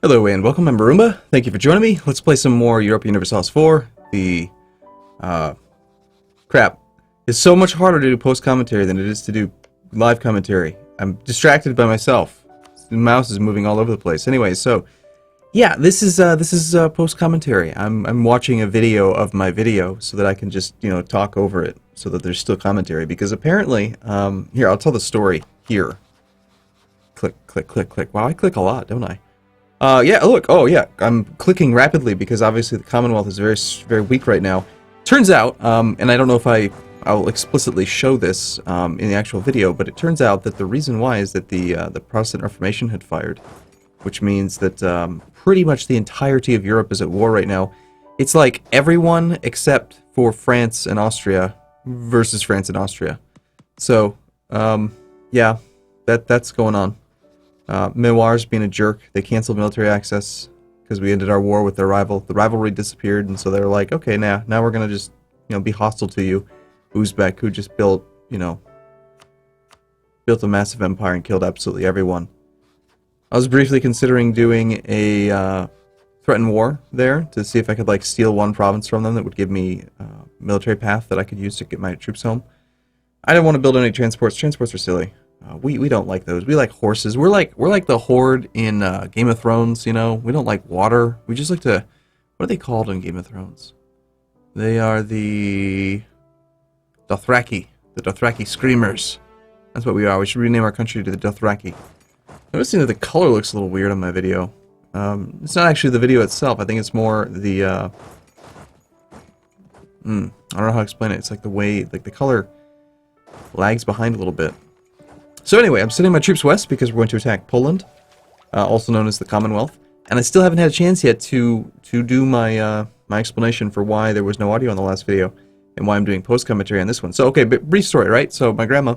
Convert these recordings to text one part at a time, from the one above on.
Hello and welcome, I'm Arumba. Thank you for joining me. Let's play some more Europa Universalis IV. Crap. It's so much harder to do post-commentary than it is to do live commentary. I'm distracted by myself. The mouse is moving all over the place. Anyway, so yeah, this is post-commentary. I'm watching a video of my video so that I can just, talk over it so that there's still commentary, because apparently, here, I'll tell the story here. Click, click, click, click. Wow, I click a lot, don't I? Yeah, look, oh yeah, I'm clicking rapidly because obviously the Commonwealth is very, very weak right now. Turns out, and I don't know if I'll explicitly show this in the actual video, but it turns out that the reason why is that the Protestant Reformation had fired, which means that pretty much the entirety of Europe is at war right now. It's like everyone except for France and Austria versus France and Austria. So, yeah, that's going on. Memoirs being a jerk. They canceled military access because we ended our war with their rival. The rivalry disappeared, and so they're like, okay, now we're gonna just, be hostile to you, Uzbek, who just built a massive empire and killed absolutely everyone. I was briefly considering doing a threatened war there to see if I could steal one province from them that would give me a military path that I could use to get my troops home. I didn't want to build any transports. Transports are silly. We don't like those. We like horses. We're like the horde in Game of Thrones, We don't like water. We just like to... What are they called in Game of Thrones? They are the Dothraki. The Dothraki Screamers. That's what we are. We should rename our country to the Dothraki. Noticing that the color looks a little weird on my video. It's not actually the video itself. I think it's more the... I don't know how to explain it. It's like the way... the color lags behind a little bit. So anyway, I'm sending my troops west because we're going to attack Poland, also known as the Commonwealth, and I still haven't had a chance yet to do my my explanation for why there was no audio on the last video and why I'm doing post commentary on this one. So okay, but brief story, right? So my grandma,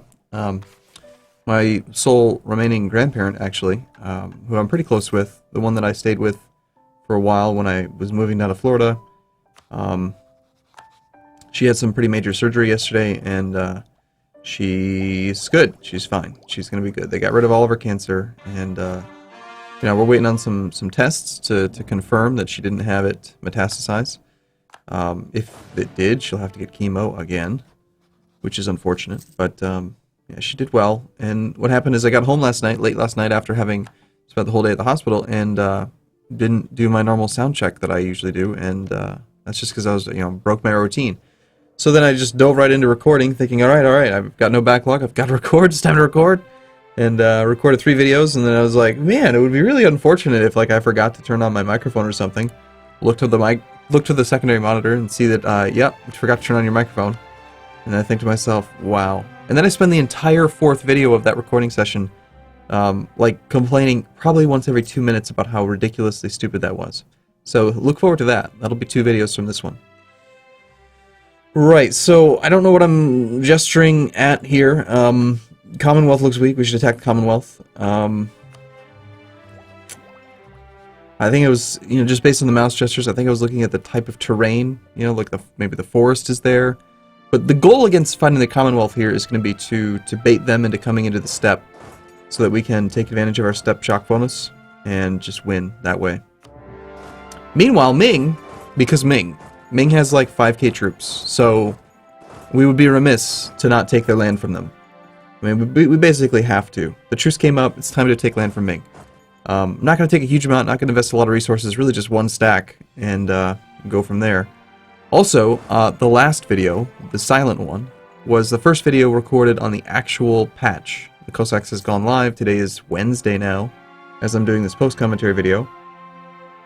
my sole remaining grandparent actually, who I'm pretty close with, the one that I stayed with for a while when I was moving down to Florida, she had some pretty major surgery yesterday, and she's good. She's fine. She's going to be good. They got rid of all of her cancer, and we're waiting on some tests to confirm that she didn't have it metastasize. If it did, she'll have to get chemo again, which is unfortunate. But yeah, she did well. And what happened is I got home late last night after having spent the whole day at the hospital, and didn't do my normal sound check that I usually do, and that's just because I was broke my routine. So then I just dove right into recording, thinking, all right, I've got no backlog, I've got to record, it's time to record, and recorded 3 videos, and then I was like, man, it would be really unfortunate if I forgot to turn on my microphone or something. Look to the secondary monitor and see that, yep, you forgot to turn on your microphone. And then I think to myself, wow. And then I spend the entire 4th video of that recording session, complaining probably once every 2 minutes about how ridiculously stupid that was. So look forward to that. That'll be 2 videos from this one. Right, so I don't know what I'm gesturing at here. Commonwealth looks weak. We should attack the Commonwealth. I think it was, just based on the mouse gestures, I think I was looking at the type of terrain. Maybe the forest is there. But the goal against fighting the Commonwealth here is going to be to bait them into coming into the steppe, so that we can take advantage of our steppe shock bonus and just win that way. Meanwhile, Ming has 5k troops, so we would be remiss to not take their land from them. I mean, we basically have to. The truce came up, it's time to take land from Ming. I'm not going to take a huge amount, not going to invest a lot of resources, really just 1 stack, and go from there. Also, the last video, the silent one, was the first video recorded on the actual patch. The Cossacks has gone live. Today is Wednesday now, as I'm doing this post-commentary video.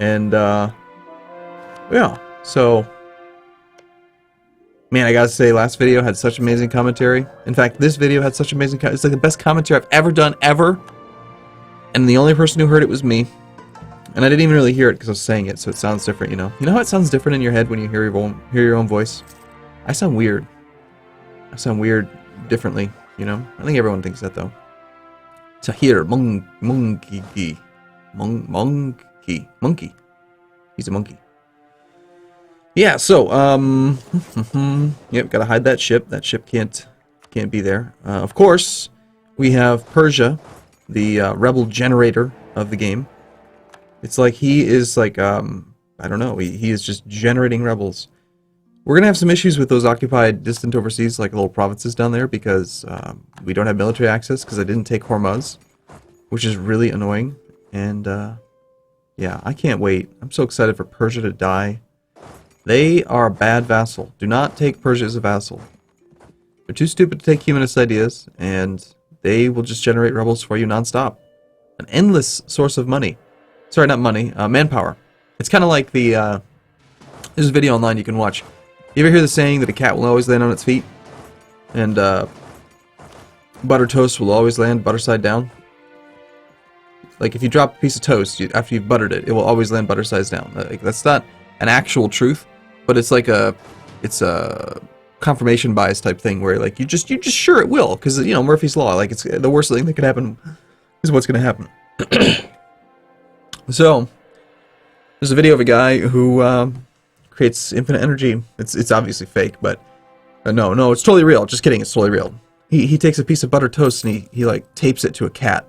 And, yeah. So, man, I gotta say, last video had such amazing commentary. In fact, this video had such amazing it's like the best commentary I've ever done, ever. And the only person who heard it was me. And I didn't even really hear it because I was saying it, so it sounds different, You know how it sounds different in your head when you hear your own voice? I sound weird. I sound weird differently, I think everyone thinks that, though. Tahir, monkey. Monkey. He's a monkey. Yeah, so, yep, gotta hide that ship. That ship can't be there. Of course, we have Persia, the rebel generator of the game. It's like he is like, I don't know, he is just generating rebels. We're going to have some issues with those occupied distant overseas, like little provinces down there, because we don't have military access, because I didn't take Hormuz, which is really annoying. And, yeah, I can't wait. I'm so excited for Persia to die. They are a bad vassal. Do not take Persia as a vassal. They're too stupid to take humanist ideas, and they will just generate rebels for you nonstop. An endless source of money. Sorry, not money, manpower. It's kind of like the, there's a video online you can watch. You ever hear the saying that a cat will always land on its feet? And, butter toast will always land butter side down? Like, if you drop a piece of toast, after you've buttered it, it will always land butter sides down. Like, that's not an actual truth, but it's like it's a confirmation bias type thing where, like, you're just sure it will, because, you know, Murphy's Law, like, it's the worst thing that could happen is what's going to happen. So, there's a video of a guy who, creates infinite energy. It's obviously fake, but no, it's totally real. Just kidding, it's totally real. He takes a piece of butter toast and he like tapes it to a cat,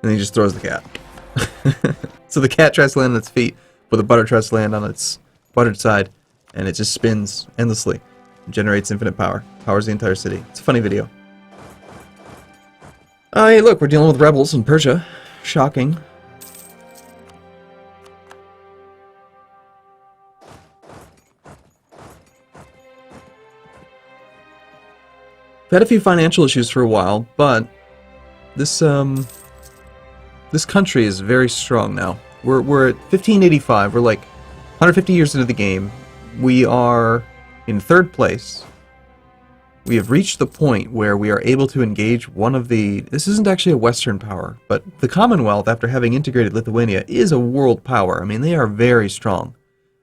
and he just throws the cat. So the cat tries to land on its feet, but the butter tries to land on its buttered side, and it just spins endlessly and generates infinite power. Powers the entire city. It's a funny video. Hey, look, we're dealing with rebels in Persia. Shocking. We've had a few financial issues for a while, but this this country is very strong now. We're at 1585. We're like 150 years into the game. We are in third place. We have reached the point where we are able to engage one of the... This isn't actually a Western power, but the Commonwealth, after having integrated Lithuania, is a world power. I mean, they are very strong.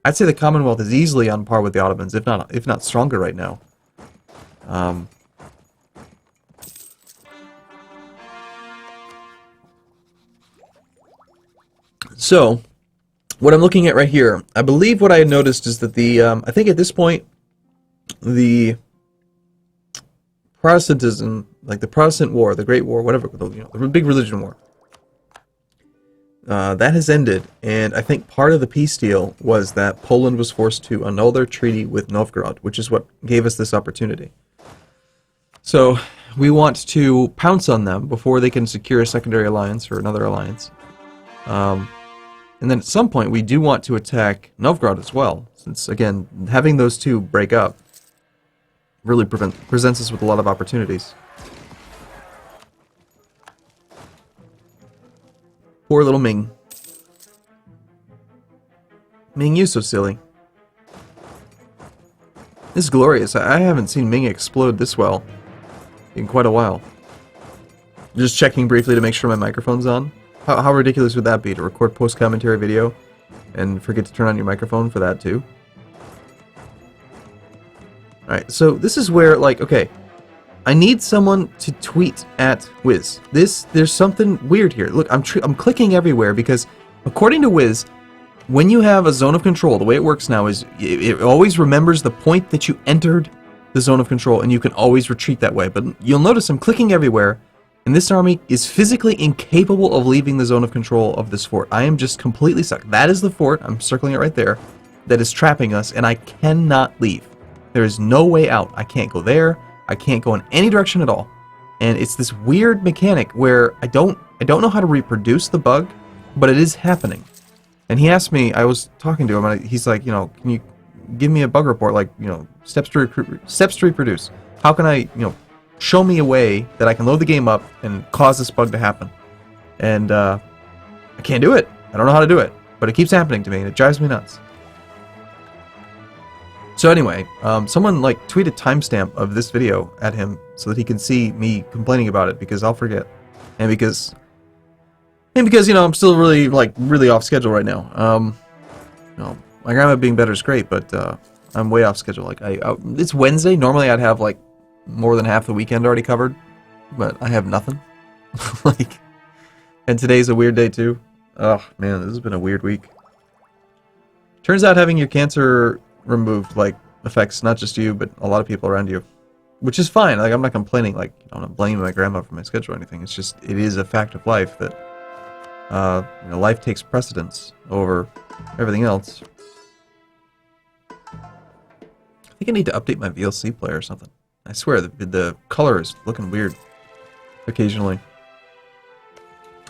I'd say the Commonwealth is easily on par with the Ottomans, if not stronger right now. So, what I'm looking at right here, I believe what I had noticed is that the, I think at this point, the Protestantism, like the Protestant War, the Great War, whatever, you know, the big religion war, that has ended, and I think part of the peace deal was that Poland was forced to annul their treaty with Novgorod, which is what gave us this opportunity. So, we want to pounce on them before they can secure a secondary alliance or another alliance. And then at some point, we do want to attack Novgorod as well, since, again, having those two break up really presents us with a lot of opportunities. Poor little Ming. Ming, you so silly. This is glorious. I haven't seen Ming explode this well in quite a while. Just checking briefly to make sure my microphone's on. How ridiculous would that be, to record post-commentary video and forget to turn on your microphone for that too? Alright, so this is where, like, okay, I need someone to tweet at Wiz. There's something weird here. Look, I'm clicking everywhere because, according to Wiz, when you have a zone of control, the way it works now is it always remembers the point that you entered the zone of control, and you can always retreat that way. But you'll notice I'm clicking everywhere, and this army is physically incapable of leaving the zone of control of this fort. I am just completely stuck. That is the fort, I'm circling it right there, that is trapping us, and I cannot leave. There is no way out. I can't go there. I can't go in any direction at all. And it's this weird mechanic where I don't know how to reproduce the bug, but it is happening. And he asked me, I was talking to him, and he's like, you know, can you give me a bug report, like, you know, steps to reproduce? How can I, you know, show me a way that I can load the game up and cause this bug to happen? And I can't do it. I don't know how to do it, but it keeps happening to me, and it drives me nuts. So anyway, someone like tweeted timestamp of this video at him so that he can see me complaining about it, because I'll forget, and because you know, I'm still really off schedule right now. You know, my grandma being better is great, but I'm way off schedule. Like it's Wednesday. Normally I'd have like more than half the weekend already covered, but I have nothing. Like, and today's a weird day too. Oh man, this has been a weird week. Turns out having your cancer removed like affects not just you, but a lot of people around you, which is fine. Like, I'm not complaining. Like, I'm not blaming my grandma for my schedule or anything. It's just, it is a fact of life that You know, life takes precedence over everything else. I think I need to update my VLC player or something. I swear, the color is looking weird occasionally.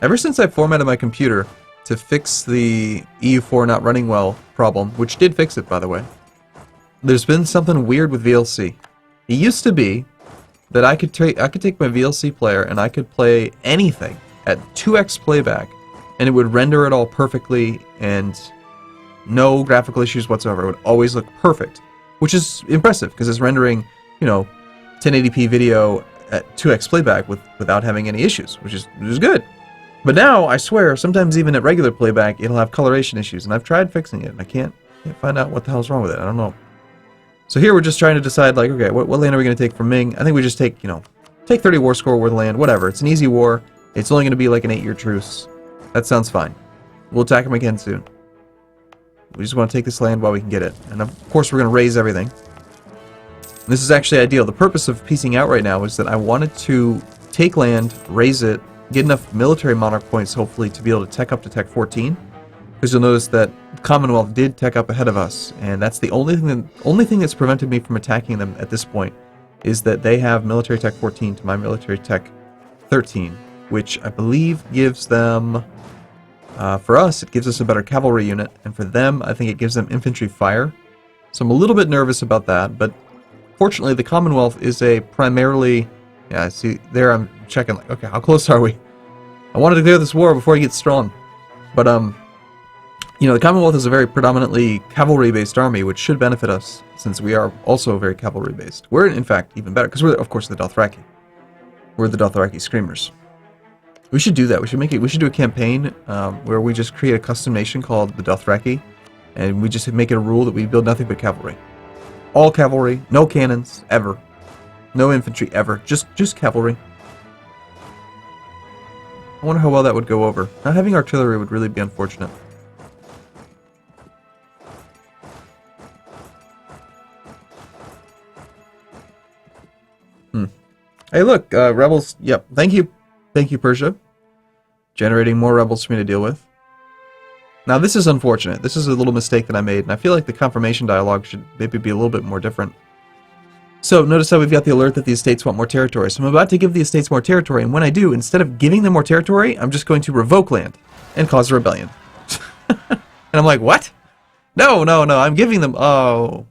Ever since I formatted my computer to fix the EU4 not running well problem, which did fix it, by the way, there's been something weird with VLC. It used to be that I could take my VLC player and I could play anything at 2x playback, and it would render it all perfectly and no graphical issues whatsoever. It would always look perfect, which is impressive because it's rendering, you know, 1080p video at 2x playback without having any issues, which is good. But now, I swear, sometimes even at regular playback, it'll have coloration issues, and I've tried fixing it, and I can't find out what the hell's wrong with it. I don't know. So here we're just trying to decide, like, okay, what land are we going to take from Ming? I think we just take, you know, take 30 war score worth of land, whatever. It's an easy war. It's only going to be like an 8-year truce. That sounds fine. We'll attack them again soon. We just want to take this land while we can get it. And of course we're going to raise everything. This is actually ideal. The purpose of piecing out right now is that I wanted to take land, raise it, get enough military monarch points, hopefully, to be able to tech up to tech 14. Because you'll notice that Commonwealth did tech up ahead of us, and that's the only thing that's prevented me from attacking them at this point, is that they have military tech 14 to my military tech 13, which I believe gives them, for us, it gives us a better cavalry unit, and for them, I think it gives them infantry fire. So I'm a little bit nervous about that, but fortunately, the Commonwealth is a primarily, yeah, see, there I'm checking, like, okay, how close are we? I wanted to clear this war before he gets strong, but, you know, the Commonwealth is a very predominantly cavalry-based army, which should benefit us, since we are also very cavalry-based. We're, in fact, even better, because we're, of course, the Dothraki. We're the Dothraki Screamers. We should do that. We should do a campaign where we just create a custom nation called the Dothraki, and we just make it a rule that we build nothing but cavalry. All cavalry, no cannons, ever. No infantry, ever. Just cavalry. I wonder how well that would go over. Not having artillery would really be unfortunate. Hey, look, rebels. Yep, thank you. Thank you, Persia. Generating more rebels for me to deal with. Now, this is unfortunate. This is a little mistake that I made, and I feel like the confirmation dialogue should maybe be a little bit more different. So, notice how we've got the alert that the estates want more territory. So I'm about to give the estates more territory, and when I do, instead of giving them more territory, I'm just going to revoke land and cause a rebellion. And I'm like, what? No, I'm giving them... Oh.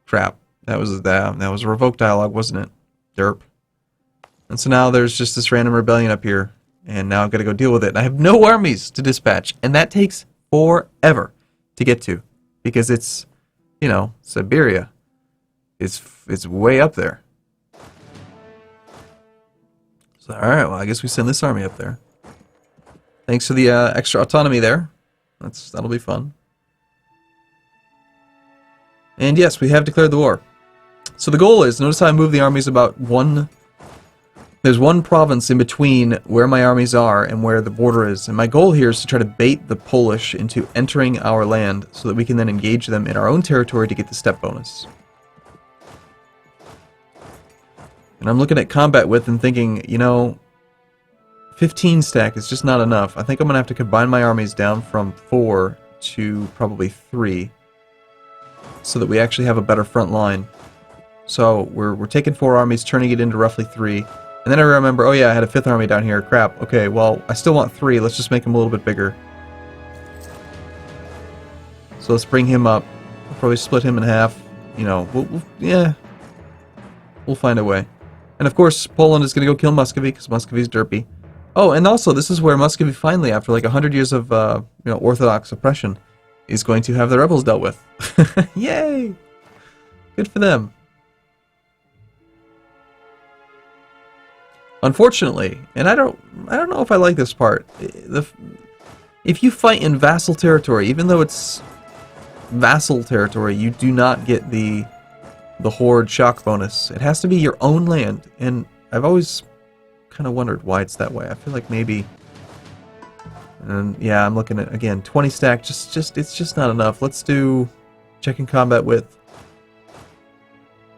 Crap. That was a revoke dialogue, wasn't it? Derp. And so now there's just this random rebellion up here, and now I've got to go deal with it. And I have no armies to dispatch, and that takes forever to get to, because it's, you know, Siberia. It's way up there. So, alright, well, I guess we send this army up there. Thanks for the extra autonomy there. That'll be fun. And yes, we have declared the war. So the goal is, notice how I move the armies about one... There's one province in between where my armies are and where the border is, and my goal here is to try to bait the Polish into entering our land so that we can then engage them in our own territory to get the step bonus. And I'm looking at combat width and thinking, you know, 15 stack is just not enough. I think I'm going to have to combine my armies down from 4 to probably 3 so that we actually have a better front line. So we're taking 4 armies, turning it into roughly 3. And then I remember, oh yeah, I had a 5th army down here. Crap. Okay, well, I still want 3. Let's just make him a little bit bigger. So let's bring him up. We'll probably split him in half. You know, yeah. We'll find a way. And of course, Poland is going to go kill Muscovy, because Muscovy's derpy. Oh, and also, this is where Muscovy finally, after like 100 years of you know, Orthodox oppression, is going to have the rebels dealt with. Yay! Good for them. Unfortunately, and I don't know if I like this part. If you fight in vassal territory, even though it's vassal territory, you do not get the horde shock bonus. It has to be your own land, and I've always kind of wondered why it's that way. I feel like maybe, and yeah, I'm looking at again 20 stack. It's just not enough. Let's do checking combat width.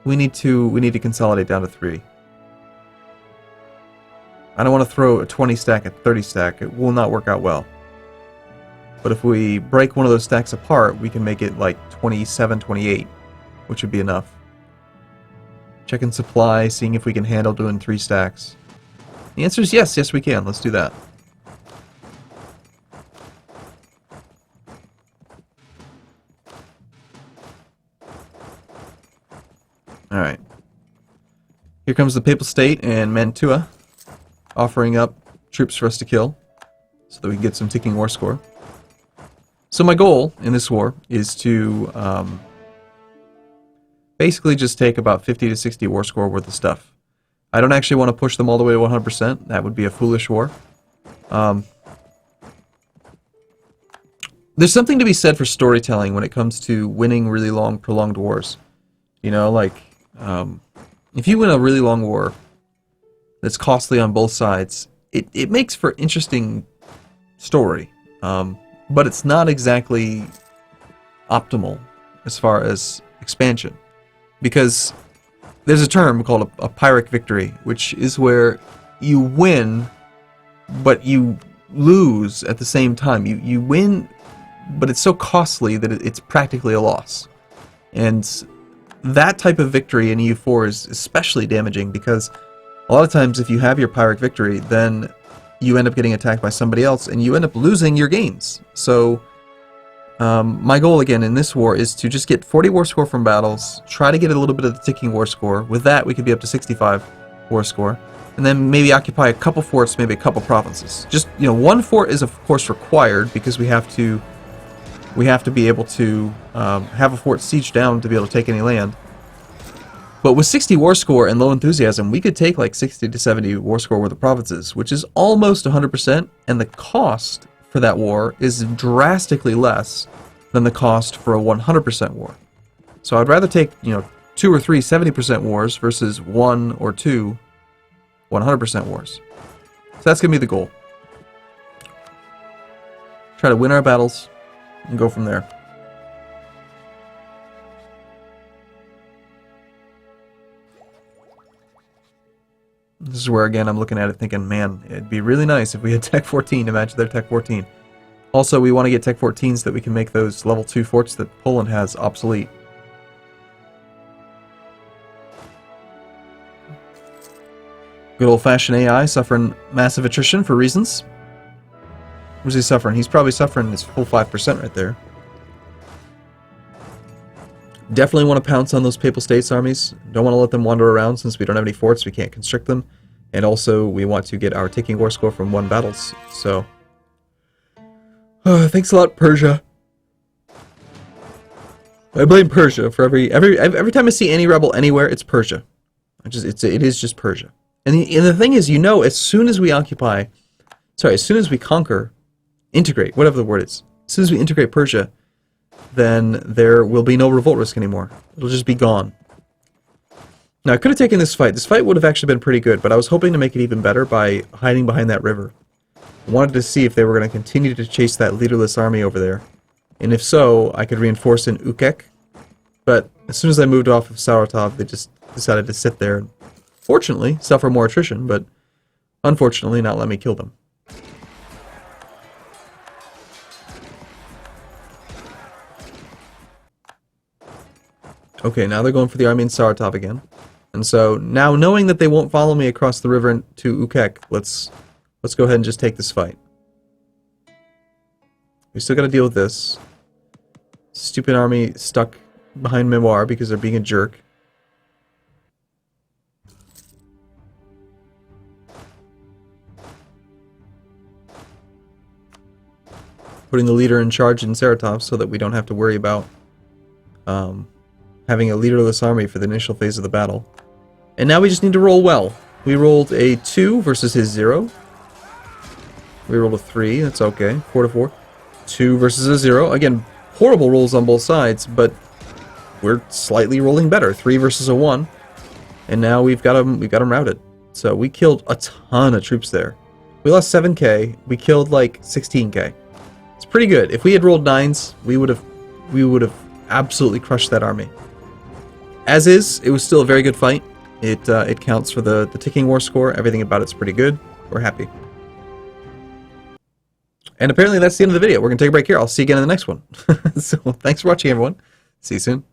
We need to consolidate down to 3. I don't want to throw a 20 stack at 30 stack. It will not work out well. But if we break one of those stacks apart, we can make it like 27, 28, which would be enough. Checking supply, seeing if we can handle doing 3 stacks. The answer is yes, yes we can. Let's do that. Alright. Here comes the Papal State and Mantua, offering up troops for us to kill, so that we can get some ticking war score. So my goal in this war is to basically just take about 50 to 60 war score worth of stuff. I don't actually want to push them all the way to 100%. That would be a foolish war. There's something to be said for storytelling when it comes to winning really long, prolonged wars. You know, like, if you win a really long war that's costly on both sides, it makes for interesting story. But it's not exactly optimal as far as expansion. Because there's a term called a Pyrrhic victory, which is where you win, but you lose at the same time. You win, but it's so costly that it's practically a loss. And that type of victory in EU4 is especially damaging because a lot of times if you have your Pyrrhic victory, then you end up getting attacked by somebody else and you end up losing your games. So my goal again in this war is to just get 40 war score from battles, try to get a little bit of the ticking war score. With that we could be up to 65 war score, and then maybe occupy a couple forts, maybe a couple provinces. Just, you know, one fort is of course required because we have to be able to have a fort siege down to be able to take any land. But with 60 war score and low enthusiasm, we could take like 60 to 70 war score worth of provinces, which is almost 100%, and the cost for that war is drastically less than the cost for a 100% war. So I'd rather take, you know, 2 or 3 70% wars versus 1 or 2 100% wars. So that's going to be the goal. Try to win our battles and go from there. This is where, again, I'm looking at it thinking, man, it'd be really nice if we had Tech 14 to match their Tech 14. Also, we want to get Tech 14s that we can make those level 2 forts that Poland has obsolete. Good old-fashioned AI suffering massive attrition for reasons. Where's he suffering? He's probably suffering his full 5% right there. Definitely want to pounce on those Papal States armies. Don't want to let them wander around since we don't have any forts, we can't constrict them. And also, we want to get our ticking war score from 1 battles. So, thanks a lot, Persia. I blame Persia for every time I see any rebel anywhere, it's Persia. It is just Persia. And the thing is, you know, as soon as we conquer, integrate, whatever the word is, as soon as we integrate Persia, then there will be no revolt risk anymore. It'll just be gone. Now, I could have taken this fight. This fight would have actually been pretty good, but I was hoping to make it even better by hiding behind that river. I wanted to see if they were going to continue to chase that leaderless army over there. And if so, I could reinforce in Uzbek. But as soon as I moved off of Saratov, they just decided to sit there and, fortunately, suffer more attrition, but unfortunately not let me kill them. Okay, now they're going for the army in Saratov again. And so, now knowing that they won't follow me across the river to Uzbek, let's go ahead and just take this fight. We still gotta deal with this. Stupid army stuck behind Memoir because they're being a jerk. Putting the leader in charge in Saratov so that we don't have to worry about having a leaderless army for the initial phase of the battle. And now we just need to roll well. We rolled a 2 versus his 0. We rolled a 3, that's okay. 4 to 4. 2 versus a 0. Again, horrible rolls on both sides, but we're slightly rolling better. 3 versus a 1. And now we've got him routed. So we killed a ton of troops there. We lost 7k, we killed like 16k. It's pretty good. If we had rolled 9s, we would have absolutely crushed that army. As is, it was still a very good fight. It counts for the ticking war score. Everything about it's pretty good. We're happy. And apparently that's the end of the video. We're going to take a break here. I'll see you again in the next one. So thanks for watching, everyone. See you soon.